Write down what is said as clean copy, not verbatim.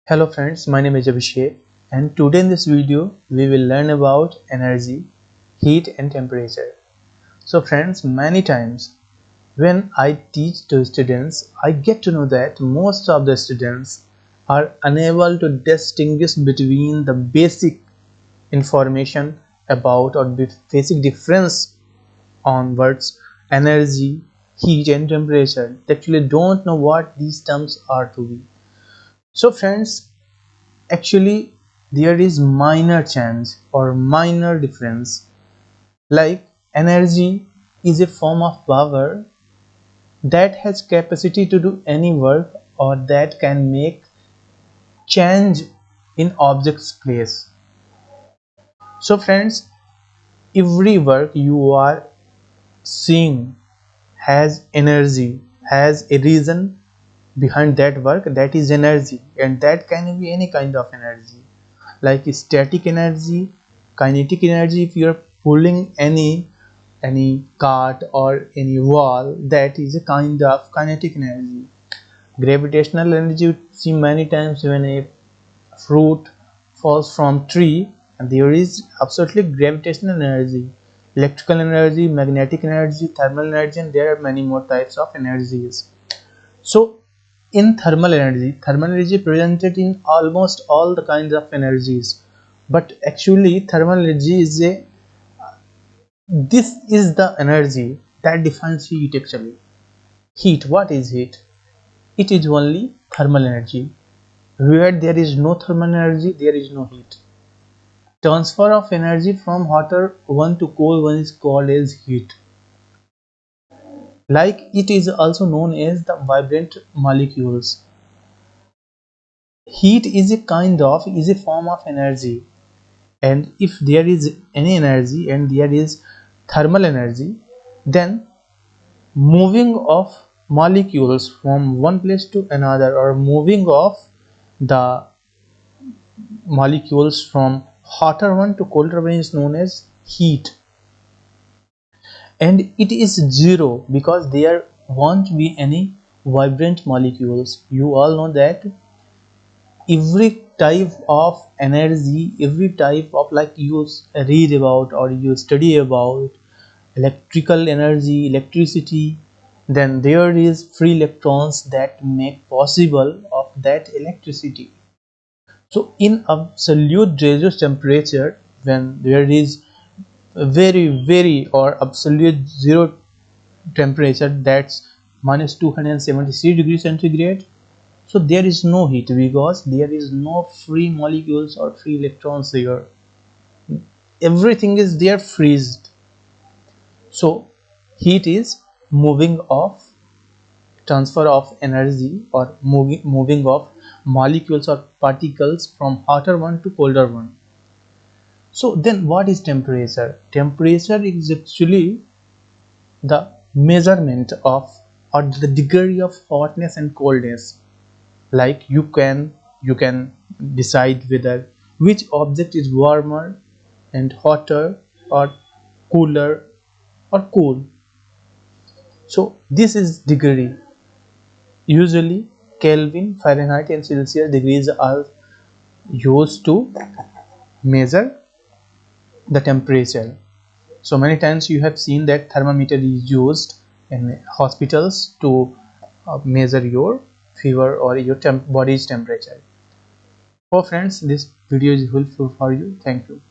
Hello friends, my name is Abhishek and today in this video we will learn about energy, heat and temperature. So friends, many times when I teach to students, I get to know that most of the students are unable to distinguish between the basic information about or basic difference on words energy, heat and temperature. They actually don't know what these terms are to be. So friends, actually there is minor change or minor difference, like energy is a form of power that has capacity to do any work or that can make change in object's place. So friends, every work you are seeing has energy, has a reason behind that work, that is energy, and that can be any kind of energy like static energy, kinetic energy. If you are pulling any cart or any wall, that is a kind of kinetic energy. Gravitational energy you see many times when a fruit falls from tree, and there is absolutely gravitational energy, electrical energy, magnetic energy, thermal energy, and there are many more types of energies. So in thermal energy presented in almost all the kinds of energies, but actually thermal energy is a this is the energy that defines heat. Actually heat, what is heat? It is only thermal energy. Where there is no thermal energy, there is no heat. Transfer of energy from hotter one to cold one is called as heat. Like it is also known as the vibrant molecules. Heat is a form of energy, and if there is any energy and there is thermal energy, then moving of molecules from one place to another or moving of the molecules from hotter one to colder one is known as heat. And it is zero because there won't be any vibrant molecules. You all know that every type of energy, every type of, like you read about or you study about electrical energy, electricity, then there is free electrons that make possible of that electricity. So in absolute reduced temperature, when there is very or absolute zero temperature, that's minus 273 degrees centigrade, so there is no heat because there is no free molecules or free electrons there. Everything is there freezed. So heat is moving of transfer of energy or moving of molecules or particles from hotter one to colder one. So then what is temperature? Temperature is actually the measurement of or the degree of hotness and coldness. Like you can decide whether which object is warmer and hotter or cooler or cool. So this is degree. Usually Kelvin, Fahrenheit and Celsius degrees are used to measure the temperature. So many times you have seen that thermometer is used in hospitals to measure your fever or your body's temperature. So friends, this video is helpful for you. Thank you.